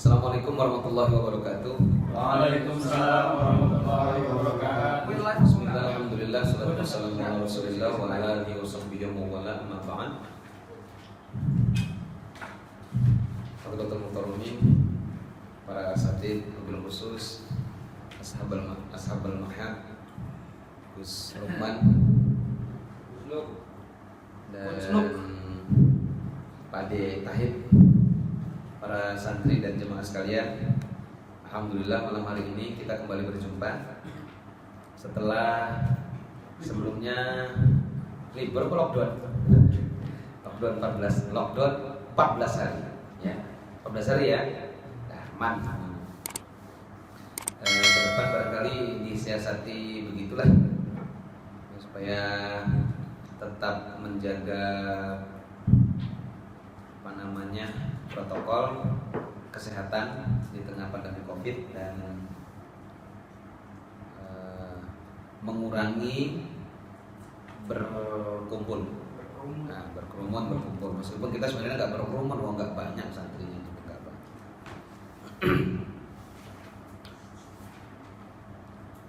Assalamualaikum warahmatullahi wabarakatuh. Waalaikumsalam warahmatullahi wabarakatuh. Bismillah, alhamdulillah, salatu wassalamu ala rasulillah wa ala alihi wa sahbihi wa wala amma ba'd. Fadlatul muhtaromin, para asatid, wabil khusus ashabal mahad, Gus Lukman dan Pak De Tahib, para santri dan jemaah sekalian. Alhamdulillah malam hari ini kita kembali berjumpa setelah sebelumnya libur lockdown 14 hari ya, 14 hari ya. Nah, ke depan barangkali disiasati begitulah supaya tetap menjaga protokol kesehatan di tengah pandemi Covid dan mengurangi berkumpul, berkumpul. Meskipun kita sebenarnya nggak berkerumun, nggak banyak santrinya juga nggak banyak.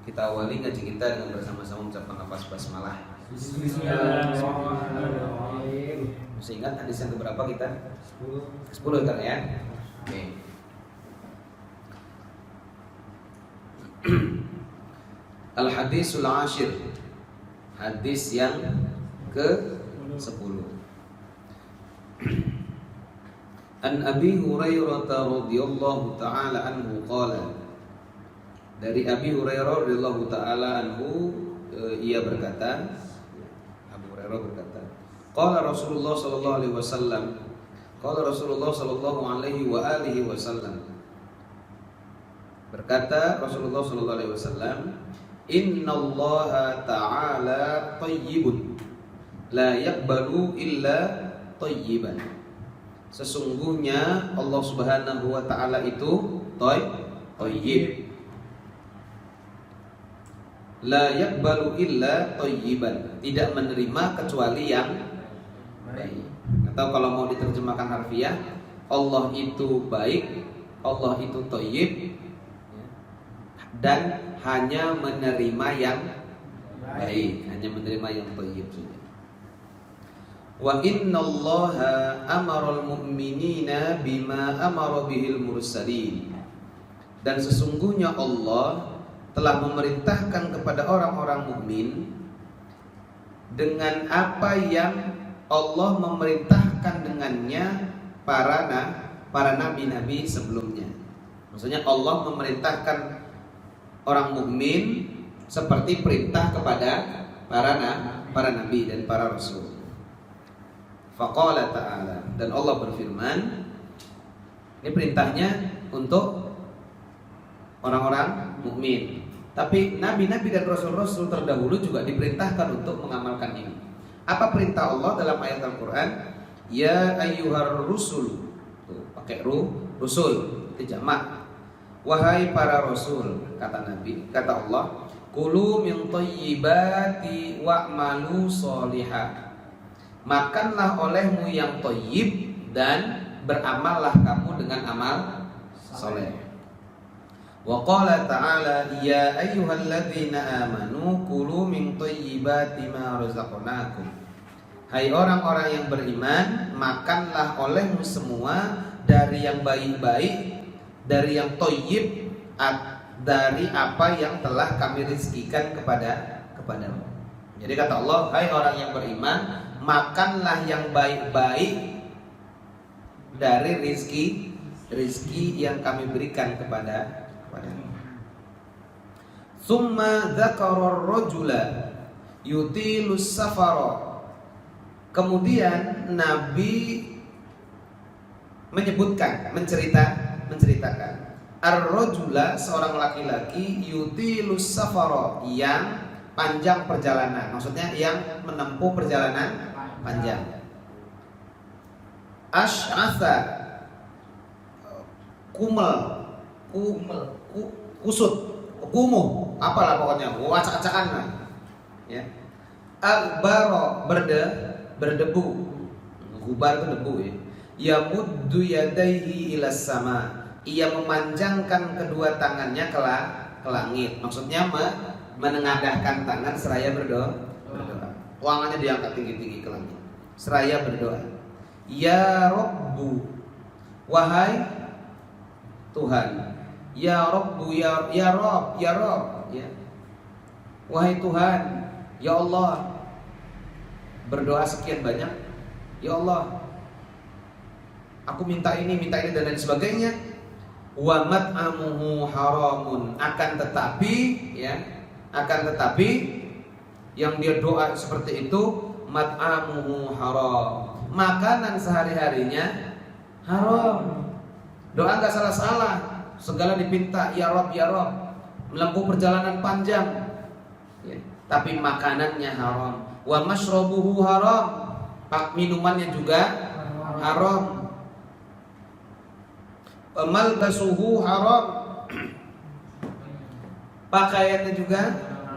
Kita awali ngaji kita dengan bersama-sama mengucapkan lafaz basmalah. Bismillahirrahmanirrahim. Masih ingat hadis yang keberapa kita? 10 kan ya? Oke. Al-hadisul ashir. Hadis yang ke-10. An Abi Hurairah radhiyallahu taala anhu qala. Dari Abi Hurairah radhiyallahu taala anhu ia berkata, Abu Hurairah berkata, qala Rasulullah sallallahu alaihi wasallam, qala Rasulullah sallallahu alaihi wa alihi wasallam, berkata Rasulullah sallallahu alaihi wasallam, innallaha ta'ala thayyibun la yaqbalu illa thayyiban. Sesungguhnya Allah Subhanahu wa taala itu thayyib, la yaqbalu illa thayyiban, tidak menerima kecuali yang baik. Atau kalau mau diterjemahkan harfiah, Allah itu baik, Allah itu thayyib, dan hanya menerima yang baik, hanya menerima yang thayyib saja. Wa innallaha amaral mu'minina bima amara bihil mursalin. Dan sesungguhnya Allah telah memerintahkan kepada orang-orang mukmin dengan apa yang Allah memerintahkan dengannya para nabi-nabi sebelumnya. Maksudnya Allah memerintahkan orang mukmin seperti perintah kepada para nabi dan para rasul. Faqala ta'ala, dan Allah berfirman, ini perintahnya untuk orang-orang mukmin. Tapi nabi-nabi dan rasul-rasul terdahulu juga diperintahkan untuk mengamalkan ini. Apa perintah Allah dalam ayat Al-Quran? Ya ayyuhar rusul, pakai rusul, itu jamak. Wahai para rasul, kata Nabi, kata Allah, kulu min thayyibati wa'malu sholihah. Makanlah olehmu yang thayyib dan beramallah kamu dengan amal soleh. Wa qala ta'ala ya ayyuhalladzina amanu kulu min thayyibati ma razaqnakum. Hai orang-orang yang beriman, makanlah olehmu semua dari yang baik-baik, dari yang thayyib, dari apa yang telah kami rizkikan kepadamu. Jadi kata Allah, hai orang yang beriman, makanlah yang baik-baik dari rizki yang kami berikan kepadamu. Summa dzakara ar-rajula yutilus safara. Kemudian Nabi menceritakan ar-rajula, seorang laki-laki, yutilus safara, yang panjang perjalanan, maksudnya yang menempuh perjalanan panjang. Ash'atha, kusut, kumuh, apalah pokoknya, acak-acakan lah. Ya. Al-baro, berdebu, gubar itu debu ya. Yamuddu yadaihi ilas sama, ia memanjangkan kedua tangannya ke langit. Maksudnya menengadahkan tangan seraya berdoa. Tangannya diangkat tinggi-tinggi ke langit seraya berdoa. Ya Rabbu, wahai Tuhan. Ya Rabbu, ya Rabb, ya Rabb, ya. Wahai Tuhan, ya Allah. Berdoa sekian banyak. Ya Allah, aku minta ini dan lain sebagainya. Wa mat'amuhu haramun, akan tetapi yang dia doa seperti itu, mat'amuhu haram, makanan sehari-harinya haram. Doa enggak salah-salah, segala dipinta ya Rabb ya Rabb, menempuh perjalanan panjang ya, tapi makanannya haram. Wa mashrabuhu haram, minumannya juga haram. Malbasuhu haram, pakaiannya juga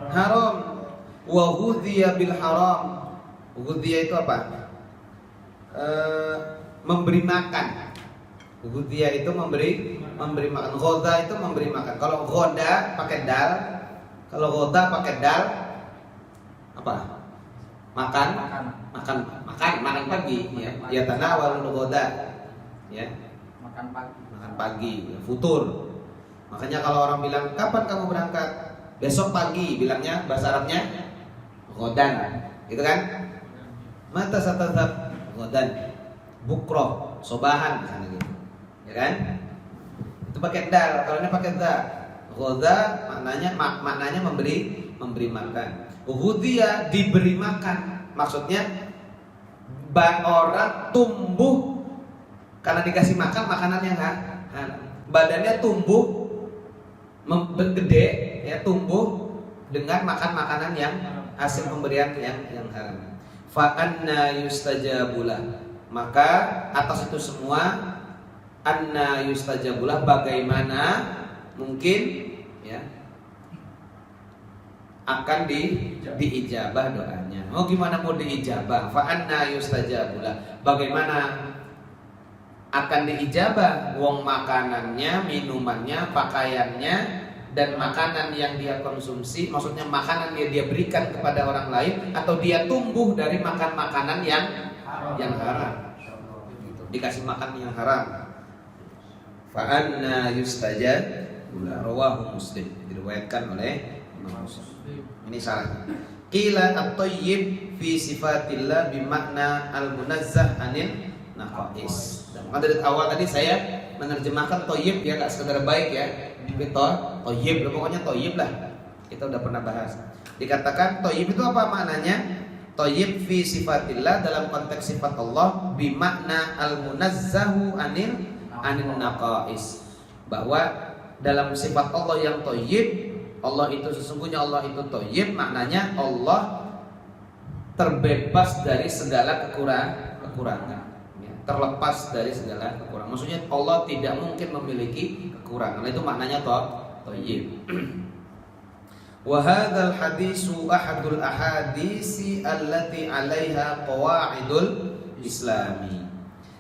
haram. Wa ghudhiya bil haram, ghudhiya itu apa? Memberi makan. Ghudhiya itu memberi makan. Ghodha itu memberi makan. Kalau ghoda pakai dal, kalau ghodha pakai dal apa? Makan pagi ya. Ya tanawalul ghoda ya. Makan pagi, futur. Makanya kalau orang bilang kapan kamu berangkat? Besok pagi, bilangnya bahasa Arabnya ghodan, gitu kan? Mata satadzab ghodan, bukroh, sobahan misalnya gitu, ya kan? Itu pakai dal, kalau ini pakai dal. Ghoda maknanya memberi makan. Ghudhiya diberi makan, maksudnya orang tumbuh karena dikasih makan makanan yang badannya tumbuh gede ya, tumbuh dengan makan makanan yang hasil pemberian yang haram. Fa anna yustajabulah, maka atas itu semua anna yustajabulah, bagaimana mungkin ya akan diijabah doanya. Oh gimana mau diijabah? Fa anna yustajabulah, bagaimana akan diijabah? Wong makanannya, minumannya, pakaiannya, dan makanan yang dia konsumsi, maksudnya makanan yang dia berikan kepada orang lain, atau dia tumbuh dari makan makanan yang haram. Gitu. Dikasih makan yang haram. Fa anna yustajabulah, rawahu Muslim, diriwayatkan oleh Imam Muslim. Ini salah. Qila at-thayyib fi sifatillah bimakna al-munazzah anil naqais. Maka dari awal tadi saya menerjemahkan thayyib ya, enggak sekedar baik ya. Thayyib, pokoknya thayyib lah. Kita udah pernah bahas. Dikatakan thayyib itu apa maknanya? Thayyib fi sifatillah, dalam konteks sifat Allah, bimakna al-munazzahu anil naqais. Bahwa dalam sifat Allah yang thayyib, Allah itu sesungguhnya Allah itu thayyib, maknanya Allah terbebas dari segala kekurangan ya, terlepas dari segala kekurangan. Maksudnya Allah tidak mungkin memiliki kekurangan. Itu maknanya thayyib. Wa hadzal hadisu ahadul ahadisi allati 'alaiha qawaidul islami.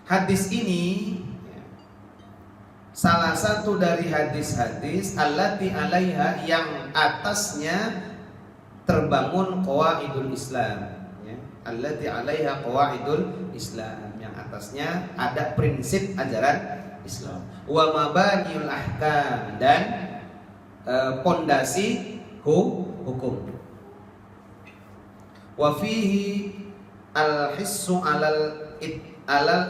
Hadis ini salah satu dari hadis-hadis allati 'alaiha, yang atasnya terbangun qawaidul Islam ya. Allati 'alaiha qawaidul Islam, yang atasnya ada prinsip ajaran Islam. Wa mabaniul ahkam, dan pondasi hukum. Wa fihi al-hissu alal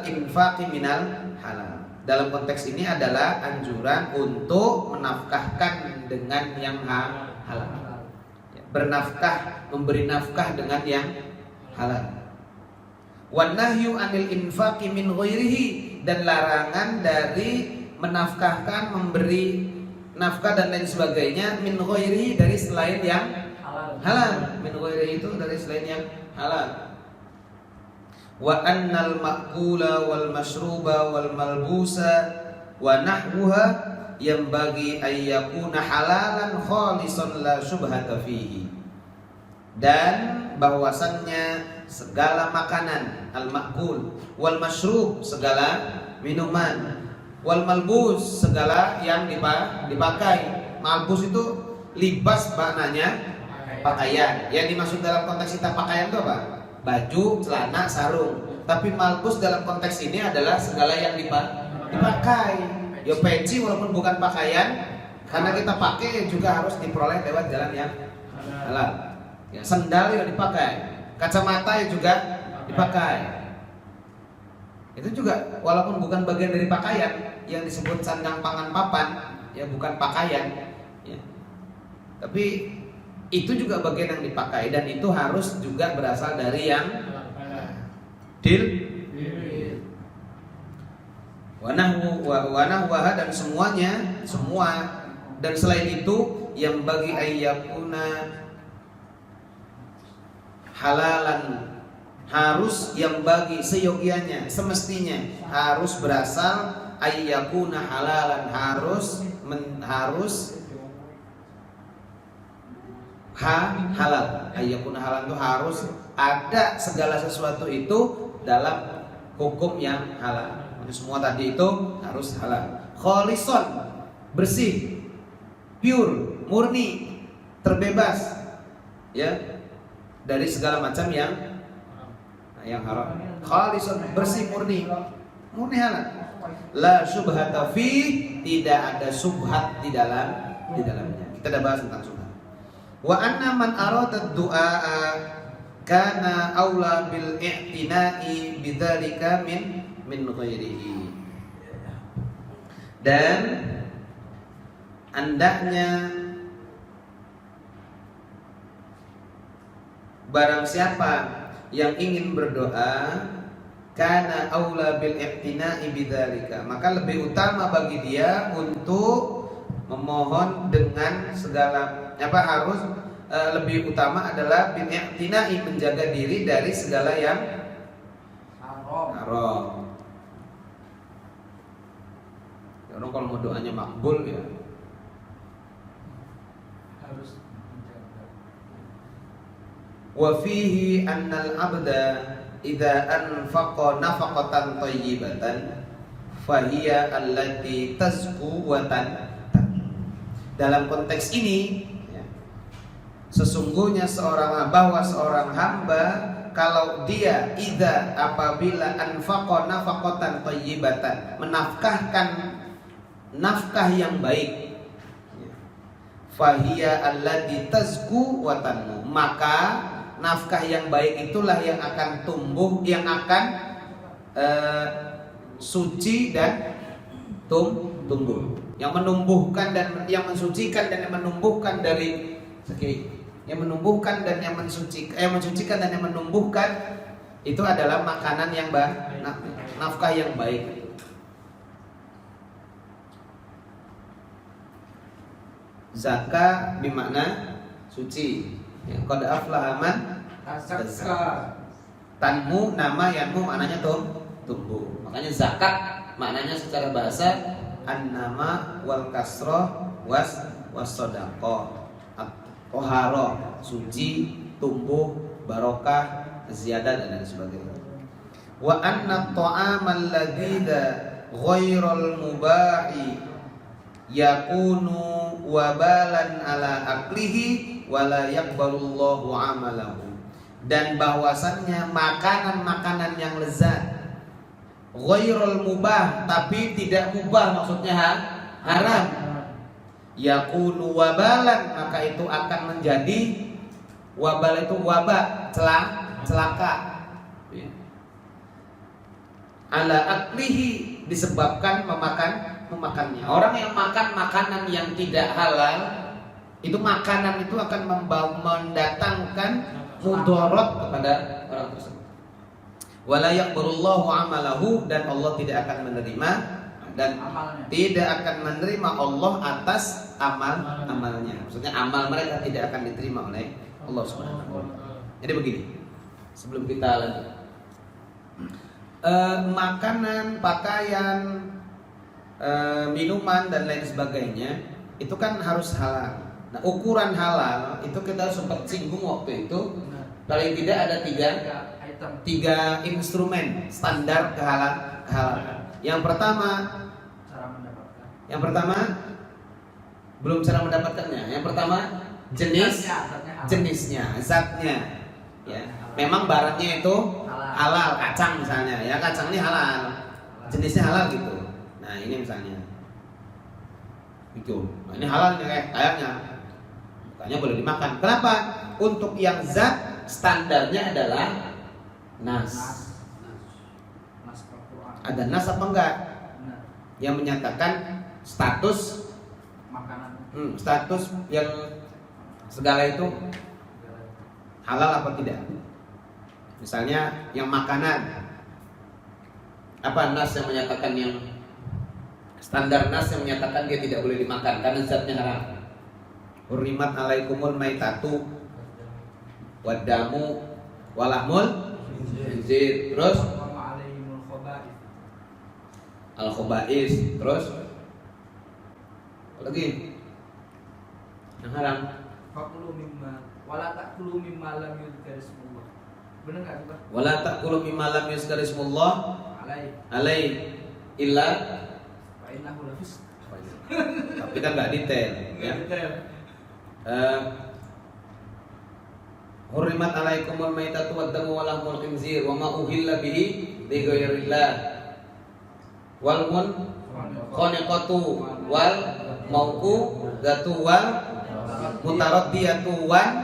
infaqi minal halal. Dalam konteks ini adalah anjuran untuk menafkahkan dengan yang halal. Bernafkah, memberi nafkah dengan yang halal. Wan nahyu anil infaqi min ghairihi, dan larangan dari menafkahkan, memberi nafkah dan lain sebagainya min ghairihi, dari selain yang halal. Min ghairihi itu dari selain yang halal. Wa annal ma'kula wal mashruba wal malbusa wa nahwuha yanbaghi ay yakuna halalan khalisan la syubhata fihi. Dan bahwasannya segala makanan, al ma'kul wal mashrub, segala minuman, Wal malbus, segala yang dipakai. Malbus itu libas maknanya pakaian. Yang dimaksud dalam konteks kita pakaian itu apa? Baju, celana, sarung. Tapi malbus dalam konteks ini adalah segala yang dipakai. Ya peci walaupun bukan pakaian, karena kita pakai juga harus diperoleh lewat jalan yang halal. Ya, sendal yang dipakai, kacamata yang juga dipakai. Itu juga walaupun bukan bagian dari pakaian, yang disebut sandang pangan papan, ya bukan pakaian, ya. Tapi itu juga bagian yang dipakai dan itu harus juga berasal dari yang dil wanahwaha dan semuanya semua. Dan selain itu yang bagi ayyakuna halalan, harus yang bagi seyogianya, semestinya harus berasal ayyakuna halalan, harus halal. Ayyakuna halal itu harus ada segala sesuatu itu dalam hukum yang halal. Semua tadi itu harus halal. Kholison, bersih, pure, murni, terbebas, ya, dari segala macam yang haram. Kholison, bersih, murni halal. La syubhata fi, tidak ada subhat di dalamnya. Kita udah bahas tentang subhat. Wa anna man arada du'a kana aula bil i'tina'i bidzalika min ghairihi. Dan hendaknya barang siapa yang ingin berdoa kana aula bil i'tina'i bidzalika, maka lebih utama bagi dia untuk memohon dengan segala harus lebih utama adalah bil i'tina'i, menjaga diri dari segala yang haram. Orang kalau mau doanya makbul ya harus menjaga. Wa fihi annal abda idza anfaqa nafaqatan thayyibatan fahiya allati tazku wa tan. Dalam konteks ini ya, sesungguhnya bahwa seorang hamba kalau dia apabila anfaqa nafaqatan thayyibatan, menafkahkan nafkah yang baik, fahiya allati tazku wa tanmu, maka nafkah yang baik itulah yang akan tumbuh, yang akan suci dan tumbuh, yang menumbuhkan dan yang mensucikan dan yang menumbuhkan dari yang menumbuhkan dan yang mensucikan dan yang menumbuhkan itu adalah makanan yang baik, nafkah yang baik. Zakah bermakna suci. Qad aflaha man tazakka. Tanmu, nama yanmu maknanya tumbuh. Makanya zakat maknanya secara bahasa an-nama wal kasroh was shadaqah. Toharoh, suci, tumbuh, barokah, ziyadah dan lain sebagainya. Wa anna ta'amal ladzida ghairal mubahi yakunu wabalan ala aklihi wala yaqbalullahu amalahu. Dan bahwasannya makanan-makanan yang lezat ghairul mubah, tapi tidak mubah maksudnya haram, yakunu wabalan, maka itu akan menjadi wabal, itu wabah, celaka ala aklihi, disebabkan memakannya. Orang yang makan makanan yang tidak halal, itu makanan itu akan mendatangkan mudarat kepada orang tersebut. Wala yaqbalullahu amalahu, dan Allah tidak akan menerima dan tidak akan menerima Allah atas amalnya. Maksudnya amal mereka tidak akan diterima oleh Allah Subhanahu wa taala. Jadi begini, sebelum kita lanjut, makanan, pakaian, minuman dan lain sebagainya itu kan harus halal. Nah, ukuran halal itu kita sempat singgung waktu itu, paling tidak ada tiga instrumen standar kehalalan. Yang pertama Yang pertama belum cara mendapatkannya. Yang pertama jenisnya, zatnya. Ya. Memang barangnya itu halal, kacang misalnya. Ya, kacang ini halal. Jenisnya halal gitu. Nah, ini misalnya. Itu. Nah, ini halal nih kayaknya. Bukannya boleh dimakan. Kenapa? Untuk yang zat standarnya adalah nas. Ada nas apa enggak? Yang menyatakan status Makanan. Status yang segala itu halal apa tidak. Misalnya yang makanan, apa nas yang menyatakan, yang standar nas yang menyatakan dia tidak boleh dimakan karena zatnya haram. Hurrimat alaikumul maitatu wadamu walahmul khinzir. Terus al khobais. Terus apa lagi yang haram? Fakulu mimma wala takulu mimma lam yuzkar ismullah. Benar enggak, Pak? Wala ta'kulu mimma lam yuzkar ismullah alai illa Fa innahu lafis. tapi kan nggak detail ya. Hurrimat alaikumul maitatu waddamu walahmul khinzir wa ma uhilla bihi li ghairillah wal khaniqatu wal mauqudatu wal mutaraddiyatu wan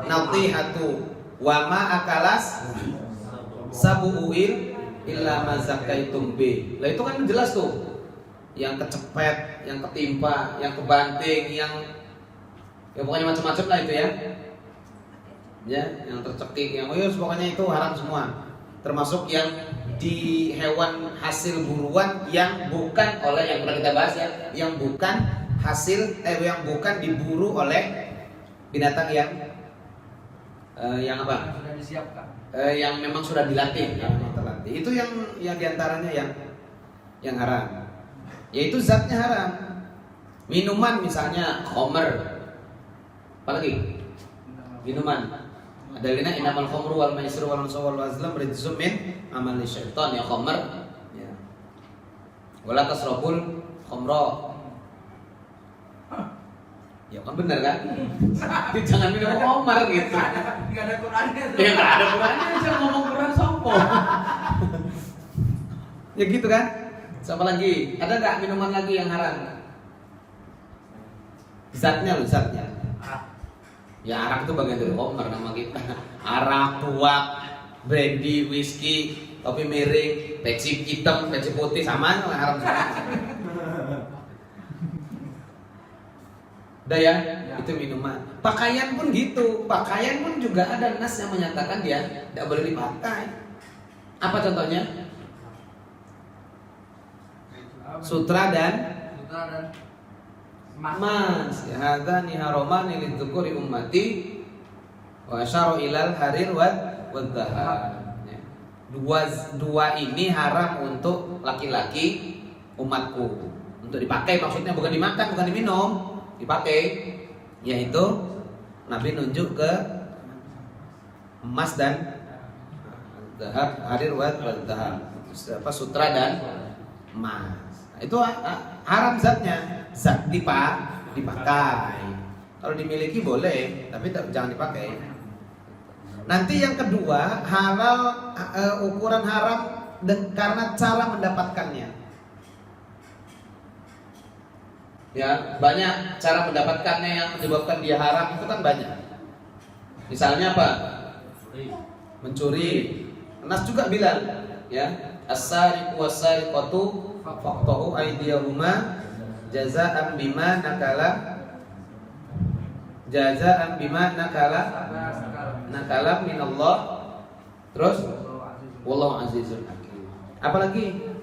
natihatu wa ma akalas sabu'il illa ma zakaitum bi. Lah itu kan jelas tuh. Yang kecepet, yang ketimpa, yang kebanting, yang ya pokoknya macam-macam lah itu ya. Ya, yang tercekik, yang pokoknya itu haram semua. Termasuk yang di hewan hasil buruan yang bukan oleh, yang pernah kita bahas ya, yang bukan hasil yang bukan diburu oleh binatang yang apa? Sudah disiapkan. Yang memang sudah dilatih, yang memang terlatih. Itu yang diantaranya yang haram. Yaitu zatnya haram. Minuman misalnya khamr. Apalagi? Minuman. Dalilnya innamal khamru wal maisru wal ansab wal azlam rijzum min amali syaitan, ya khamr. Ya. Wala tasrabul khamra. Ya kan benar kan? Jangan minum khamr gitu. Enggak ada Qur'annya. Ya enggak ada Qur'annya, jangan ngomong Qur'an sombong. Ya gitu kan? Siapa lagi? Ada enggak minuman lagi yang haram? Zatnya loh, zatnya. Ya arak itu bagian dari khamr nama kita. Arak, tuak, brandy, whisky, kopi miring, peci hitam, peci putih sama haram semua. Udah ya, itu minuman. Pakaian pun gitu. Pakaian pun juga ada nas yang menyatakan dia tidak boleh dipakai. Apa contohnya? Sutra dan mas. Hadzani haromani lidzukuri ummati wa asyaru ilal harir wadh-dhahab. Dua ini haram untuk laki-laki umatku. Untuk dipakai maksudnya, bukan dimakan, bukan diminum, dipakai. Yaitu Nabi nunjuk ke emas dan dhahab, harir wadh-dhahab. Apa sutra dan emas. Itu haram zatnya. Zat dipakai. Kalau dimiliki boleh, tapi jangan dipakai. Nanti yang kedua, halal ukuran haram karena cara mendapatkannya. Ya, banyak cara mendapatkannya yang menyebabkan dia haram itu kan banyak. Misalnya apa? Mencuri. Nas juga bilang, ya, as-sariqu was-sariqatu faqta'u aydiyahuma jazaan bima nakala min Allah. Terus wallahu azizul hakim. Apalagi?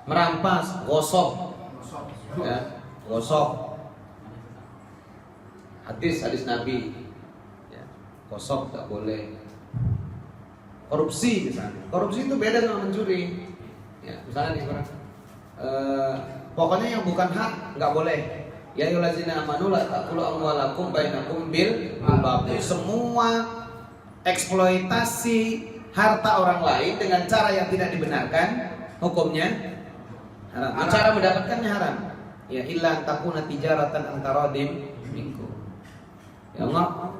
Merampas, gosok. Ya, gosok. Hadis Nabi. Ya, gosok tak boleh. Korupsi misalnya. Korupsi itu beda sama mencuri. Ya, misalnya nih sekarang. Pokoknya yang bukan hak nggak boleh. Ya ayyuhallazina amanu la taqulu amwalakum bainakum bil batil. Semua eksploitasi harta orang lain dengan cara yang tidak dibenarkan hukumnya Haram. Cara mendapatkannya haram. Ya illa takuna tijaratan antaradim minkum. Ya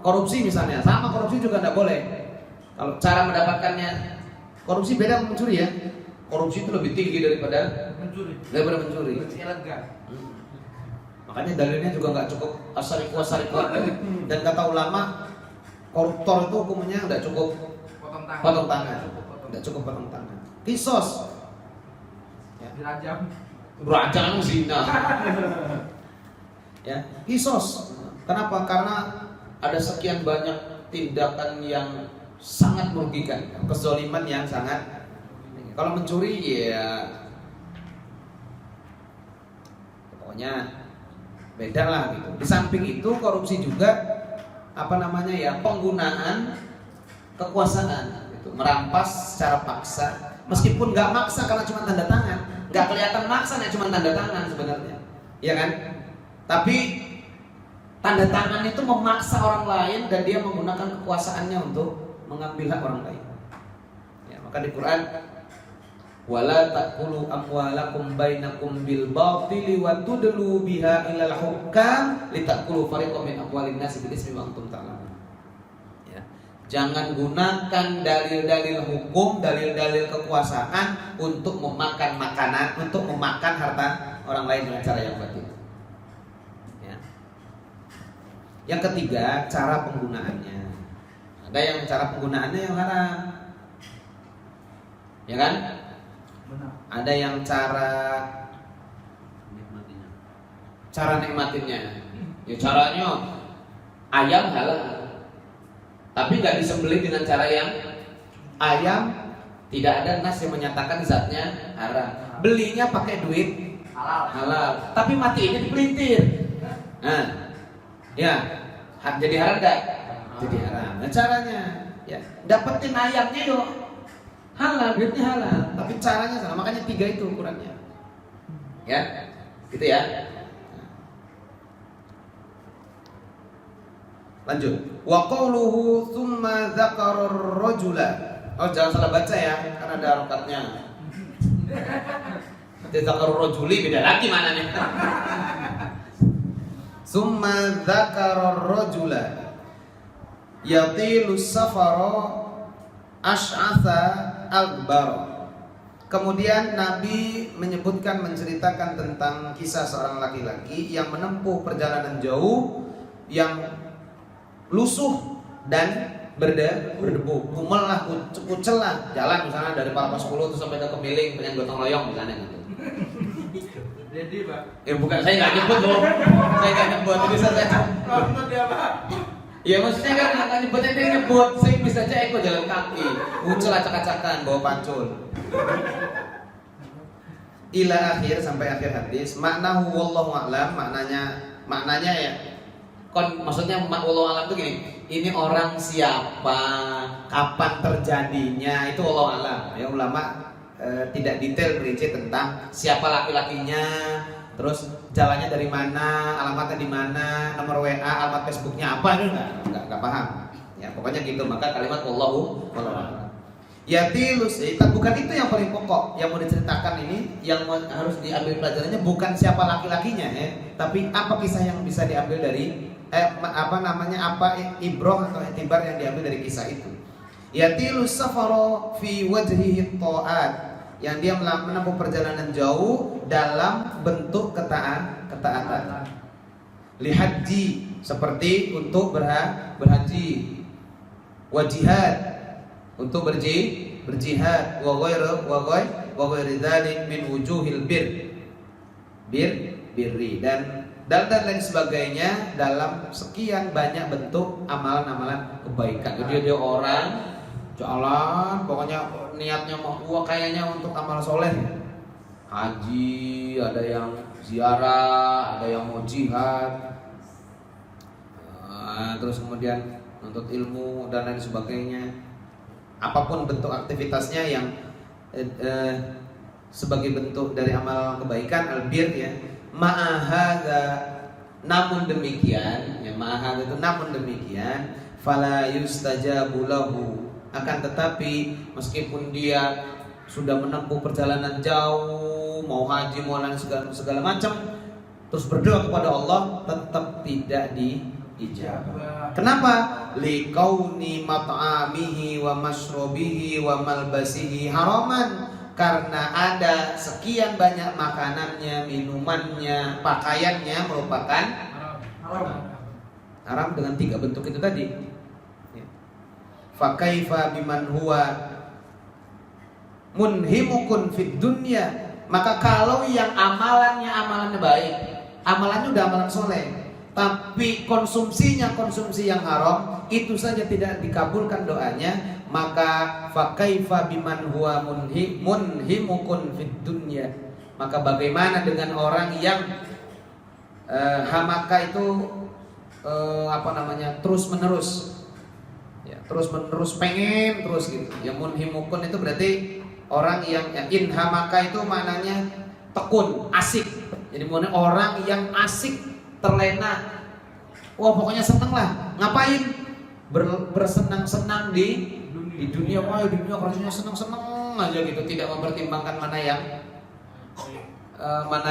korupsi misalnya, sama korupsi juga tidak boleh. Kalau cara mendapatkannya, korupsi beda sama mencuri ya. Korupsi itu lebih tinggi daripada mencuri. Lebih elegan. Makanya dalilnya juga nggak cukup asariqwa. Dan kata ulama, koruptor itu hukumnya nggak cukup potong tangan. Nggak cukup potong tangan. Kisos. Ya. Dirajam zina. Ya, kisos. Kenapa? Karena ada sekian banyak tindakan yang sangat merugikan, kezaliman yang sangat. Kalau mencuri ya pokoknya beda lah gitu. Di samping itu korupsi juga penggunaan kekuasaan gitu. Merampas secara paksa, meskipun nggak maksa karena cuma tanda tangan, nggak kelihatan maksa nih cuma tanda tangan sebenarnya, ya kan? Tapi tanda tangan itu memaksa orang lain dan dia menggunakan kekuasaannya untuk mengambil hak orang lain. Ya, maka di Quran wala taqulu amwalakum bainakum bil batili wa tudlu biha ilal hukam litakulu fariqam min amwalin nasi bil ismi wa antum ta'lamun. Ya. Jangan gunakan dalil-dalil hukum, dalil-dalil kekuasaan untuk memakan makanan, untuk memakan harta orang lain dengan cara yang batil. Ya. Yang ketiga, cara penggunaannya. Ada yang cara penggunaannya yang haram. Ya kan? Benar. Ada yang cara nikmatinnya. Ya caranya ayam halal, tapi nggak disembelih dengan cara yang ayam tidak ada nas yang menyatakan zatnya haram. Belinya pakai duit halal, tapi matinya dipelintir. Nah, ya jadi haram nggak? Jadi haram. Nah caranya, ya dapetin ayamnya yuk. Halal, duitnya halal, tapi caranya salah. Makanya 3 itu ukurannya. Ya, gitu ya. Lanjut. Wa qawluhu tsumma dzakara ar-rajula. Oh, jangan salah baca ya, karena ada harokatnya. Dzakara ar-rajuli beda lagi mananya. Tsumma dzakara ar-rajula yatilu safara ash'atha akbar. Kemudian Nabi menceritakan tentang kisah seorang laki-laki yang menempuh perjalanan jauh, yang lusuh dan berdebu, kumel lah, kucel lah, jalan misalnya dari Palapas 10 terus sampai ke Kemiling, pengen gotong royong misalnya gitu. Jadi Pak. Bukan, saya nggak nyebut loh, saya nggak nyebut, jadi saya. Dia Pak. Ya maksudnya kan nggak nyebutnya dia nyebut, saya bisa aja ikut jalan kaki, muncul acak-acakan, bawa pacul. Ila akhir, sampai akhir hadis. Maknahu wallahu a'lam, maknanya ya. Maksudnya wallahu a'lam itu gini, ini orang siapa, kapan terjadinya, itu wallahu a'lam. Ya ulama tidak detail berinci tentang siapa laki-lakinya, terus jalannya dari mana, alamatnya di mana, nomor WA, alamat Facebooknya apa, itu nggak paham. Ya pokoknya gitu. Maka kalimat wallahu a'lam. Yatilus, bukan itu yang paling pokok yang mau diceritakan ini. Yang harus diambil pelajarannya bukan siapa laki-lakinya ya, tapi apa kisah yang bisa diambil dari apa ibroh atau itibar yang diambil dari kisah itu. Yatilus safaro fi wajhihi ta'at, yang dia menempuh perjalanan jauh dalam bentuk ketaatan. Lihaji, seperti untuk berhaji. Wajihad, untuk berjihad. Wa ghairi dzalik min wujuhil birri, dan lain sebagainya dalam sekian banyak bentuk amalan-amalan kebaikan. Jadi dia orang jalan, pokoknya niatnya mau kayaknya untuk amal soleh, haji, ada yang ziarah, ada yang mau jihad, terus kemudian menuntut ilmu dan lain sebagainya. Apapun bentuk aktivitasnya yang sebagai bentuk dari amal kebaikan, albir ya. Ma'ahadza, namun demikian, ya ma'ahadza itu namun demikian, fala yustajabu lahu, akan tetapi meskipun dia sudah menempuh perjalanan jauh mau haji, mau lain segala macam, terus berdoa kepada Allah tetap tidak diijabah. Kenapa? Liqauni mat'amihi wa mashrobihi wa malbasihi haraman. Karena ada sekian banyak makanannya, minumannya, pakaiannya merupakan haram dengan 3 bentuk itu tadi. Fa kaifa biman huwa munhimukun fid dunya. Maka kalau yang amalannya baik, amalannya udah amalan soleh, tapi konsumsinya konsumsi yang haram, itu saja tidak dikabulkan doanya, maka fa kaifa biman huwa munhimukun fid dunya. Maka bagaimana dengan orang yang hamaka itu terus menerus, ya, terus menerus pengen terus gitu. Yang munhimukun itu berarti orang yang inhamaka itu maknanya tekun, asik. Jadi orang yang asik, terlena, wah pokoknya seneng lah. Ngapain? Bersenang-senang di dunia. Wah di dunia rasanya seneng-seneng aja gitu, tidak mempertimbangkan mana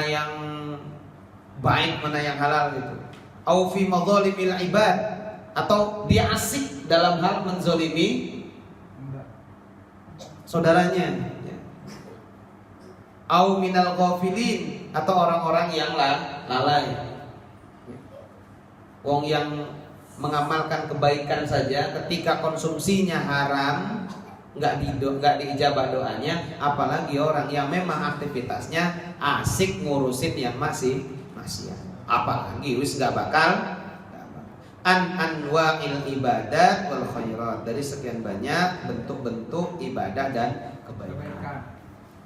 yang baik, mana yang halal gitu. Au fi madzalimil ibad, atau dia asik dalam hal menzolimi saudaranya, ya. Au minal ghafilin, atau orang-orang yang lalai. Wong yang mengamalkan kebaikan saja ketika konsumsinya haram nggak diijabah doanya, apalagi orang yang memang aktivitasnya asik ngurusin yang masih apalagi wis nggak bakal anwa'il ibadat wal khairat, dari sekian banyak bentuk-bentuk ibadah dan kebaikan.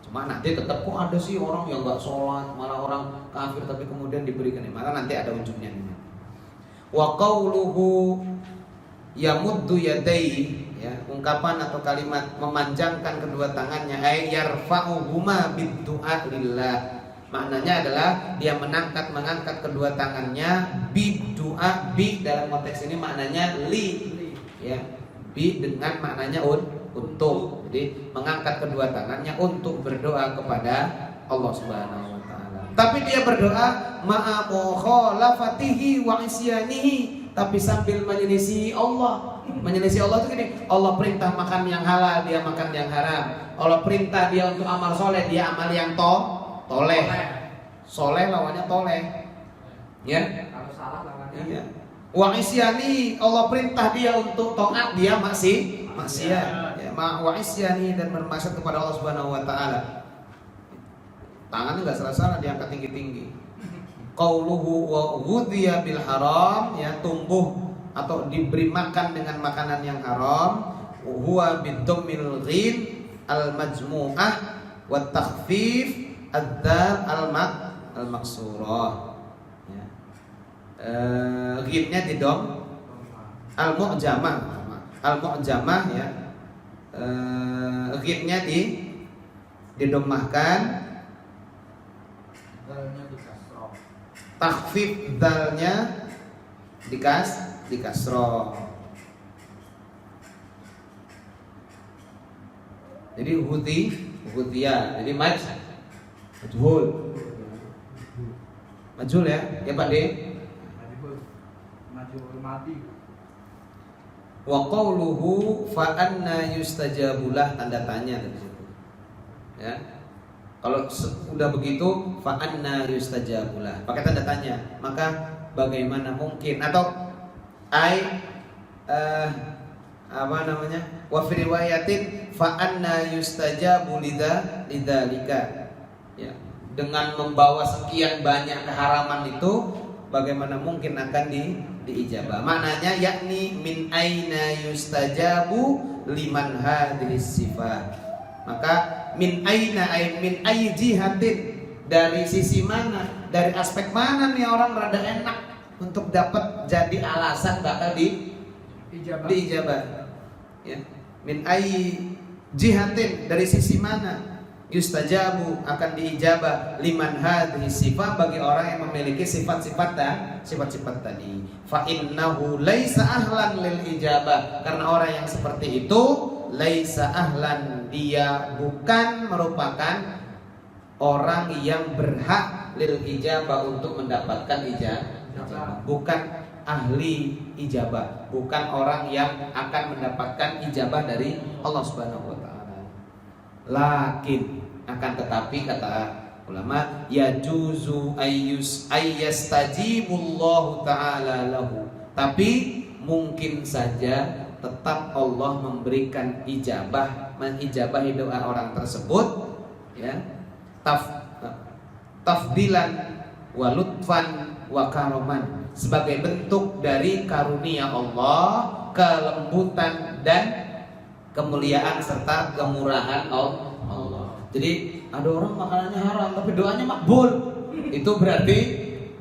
Cuma nanti tetap kok ada sih orang yang nggak sholat, malah orang kafir tapi kemudian diberikan, maka nanti ada ujungnya. Wa qauluhu yamuddu yadayhi, ya, ungkapan atau kalimat memanjangkan kedua tangannya, ay yarfa'uhuma biddu'a lillah. Maknanya adalah dia mengangkat kedua tangannya biddu'a, bi dalam konteks ini maknanya li, ya. Bi dengan maknanya untuk. Jadi mengangkat kedua tangannya untuk berdoa kepada Allah Subhanahu wa taala. Tapi dia berdoa ma'a mukhalafatihi wa isyanihi, tapi sambil menyelisih Allah. Menyelisih Allah itu gini, Allah perintah makan yang halal, dia makan yang haram. Allah perintah dia untuk amal soleh, dia amal yang toleh. Soleh lawannya toleh. Ya. Kalau salah lawannya. Iya. Wa isyani, Allah perintah dia untuk taat, dia maksiat. Ya, wa isyani, dan bermaksiat kepada Allah Subhanahu wa taala. Tangannya enggak salah-salah diangkat tinggi-tinggi. Qauluhu wa ghudhiya bil haram, ya, tumbuh atau diberi makan dengan makanan yang haram. Huwa bidammil ghin al majmu'ah wa takhfif ad-dal al maksurah, ya. Ghinnya di dom al mu'jamah, ya. Ghinnya didomahkan, dalnya di kasroh, takhfif dalnya di kasroh. Jadi hudhiya, jadi majhul ya, ya Pak De. Majhul mati. Wa qauluhu fa anna yustajabulah, tanda tanya di situ. Ya. Kalau sudah begitu fa anna yustajabulah, pakai tanda tanya, maka bagaimana mungkin, atau wa fi riwayatin fa anna yustajabu lidzalika, ya, dengan membawa sekian banyak keharaman itu bagaimana mungkin akan diijabah. Maknanya yakni min aina yustajabu liman hadhihi sifat. Maka min aina ay min ayyi jihatin, dari sisi mana, dari aspek mana nih orang rada enak untuk dapat jadi alasan bakal diijabah. Ya. Min ayyi jihatin, dari sisi mana yustajabu, akan diijabah liman hadhihi sifat, bagi orang yang memiliki sifat-sifat tadi. Fa innahu laisa ahlan lil ijabah, karena orang yang seperti itu laisa ahlan, dia bukan merupakan orang yang berhak lil ijabah untuk mendapatkan ijabah, bukan ahli ijabah, bukan orang yang akan mendapatkan ijabah dari Allah Subhanahu wa taala. Lakin akan tetapi kata ulama, yajuzu ayyastajibullahu taala lahu. Tapi mungkin saja tetap Allah memberikan mengijabahi doa orang tersebut, ya, tafdilan wa lutfan wa karoman, sebagai bentuk dari karunia Allah, kelembutan dan kemuliaan serta kemurahan Allah. Jadi ada orang makanannya haram tapi doanya makbul. Itu berarti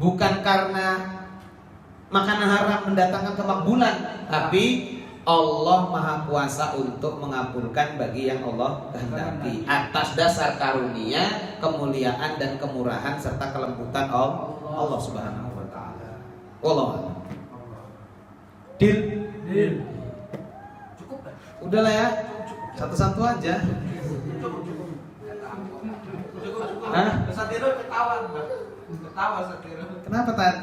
bukan karena makanan haram mendatangkan kemakbulan, tapi Allah Maha Kuasa untuk mengabulkan bagi yang Allah kehendaki atas dasar karunia, kemuliaan dan kemurahan serta kelembutan Allah Subhanahu wa taala. Wallah. Deal. Cukup kan? Udahlah ya. Satu-satu aja. Cukup. Hah? Satiro ketawa Satiro. Kenapa, Tan?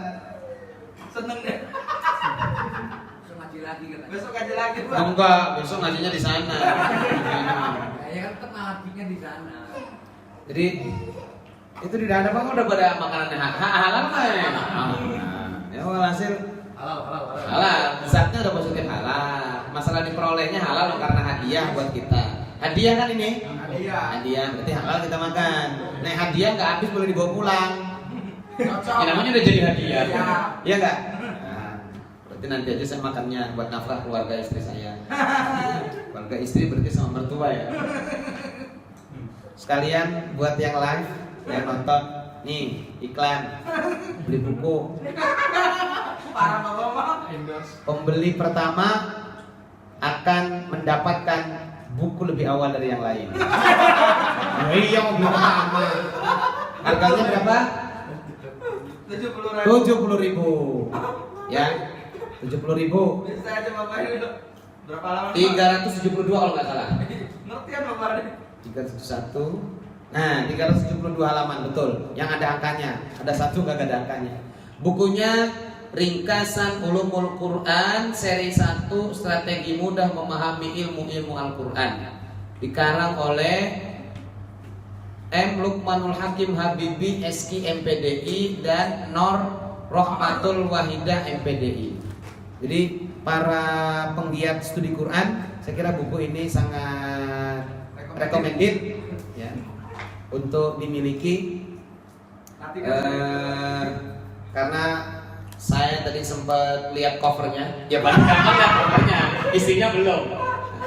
Seneng deh. Besok ngaji lagi, Pak. Enggak, besok ngajinya di sana. Ya kan tetap ngajinya di sana. Jadi itu di hadapan udah pada makanannya halal kan ya? Ya hasil halal. Zatnya udah positif halal. Masalah diperolehnya halal karena hadiah buat kita. Hadiah kan ini? Hadiah berarti halal kita makan. Nah hadiah nggak habis boleh dibawa pulang. Ya, namanya udah jadi hadiah. Iya nggak? Berarti nanti aja saya makannya buat nafkah keluarga istri saya. Keluarga istri berarti sama mertua ya. Sekalian buat yang live, yang nonton, nih iklan, beli buku. Parah Bapak. Pembeli pertama akan mendapatkan buku lebih awal dari yang lain. Iya mau beli pertama. Harganya berapa? 70.000. Ya. 70.000. Bisa aja Bapak ini. Berapa lama? 372 kalau nggak salah. Ngerti kan Bapak ini? 371. Nah, 372 halaman betul. Yang ada angkanya. Ada satu nggak ada angkanya. Bukunya Ringkasan Ulumul Quran seri 1, Strategi Mudah Memahami Ilmu-ilmu Al-Quran. Dikarang oleh M. Lukmanul Hakim Habibi SK MPDI dan Nor Rohmatul Wahidah MPDI. Jadi para penggiat studi Quran, saya kira buku ini sangat recommended ya, untuk dimiliki. Karena saya tadi sempat lihat covernya, ya paling gampang lihat covernya, isinya belum.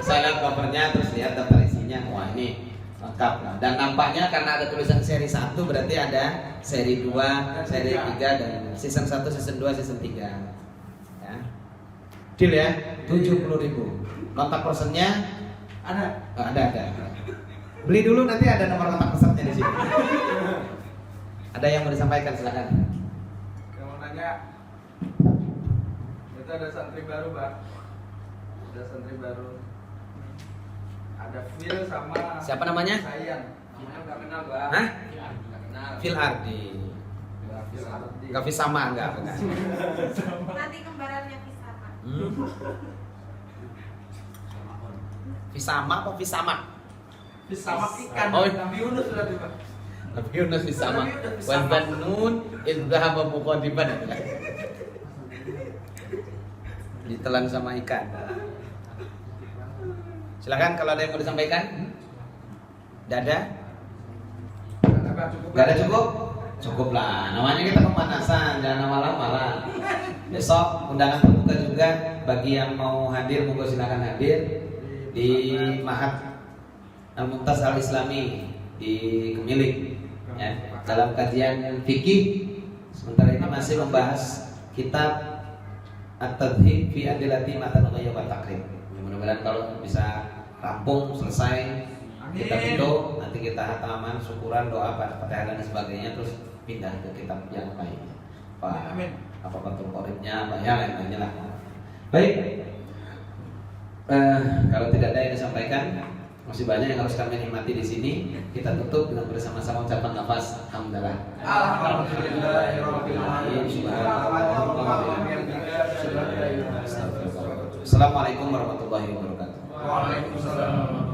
Saya lihat covernya terus lihat daftar isinya, wah ini lengkap lah. Dan nampaknya karena ada tulisan seri 1 berarti ada seri 2, seri 3 dan season 1, season 2, season 3. Ya. Deal ya, 70.000. Kontak personnya Ada. Ada. Beli dulu nanti ada nomor kontak personnya di sini. Ada yang mau disampaikan silakan. Yang mau nanya, itu ada santri baru, Pak. Ada santri baru. Ada Phil sama Siapa namanya? Sayan. Namanya nggak kenal, Pak. Hah? Nggak kenal. Phil Ardi. Phil Ardi. Gak sama enggak? Nanti kembarannya Pisama. Visama apa Visama? Phil sama ikan. Oh. Nabi Yunus berarti, Pak. Nabi Yunus Visama. Nabi Yunus Wan Visama. Bannun idzahaba muqaddiban. Ditelan sama ikan. Silakan kalau ada yang mau disampaikan. Tidak ada? Cukup. Gak ada cukup? Cukup lah. Namanya kita pemanasan, jangan lama-lama lah. Besok undangan terbuka juga bagi yang mau hadir, monggo silakan hadir di Mahat Al-Mumtaz Al-Islami di Gemiling ya, dalam kajian fikih. Sementara ini masih membahas kitab At-Tadhib fi Adillati Matan Ghayyab wa Takrib. Mudah-mudahan kalau bisa rampung selesai kitab itu, nanti kita hataman, syukuran, doa, Fatihah dan sebagainya, terus pindah ke kitab yang lainnya. Amin. Apa Fathul Qoribnya, apa ya lain-lainnya lah. Baik. Kalau tidak ada yang disampaikan, Masih banyak yang harus kami nikmati di sini. Kita tutup dengan bersama-sama ucapan nafas hamdalah. Assalamualaikum warahmatullahi wabarakatuh. Waalaikumsalam.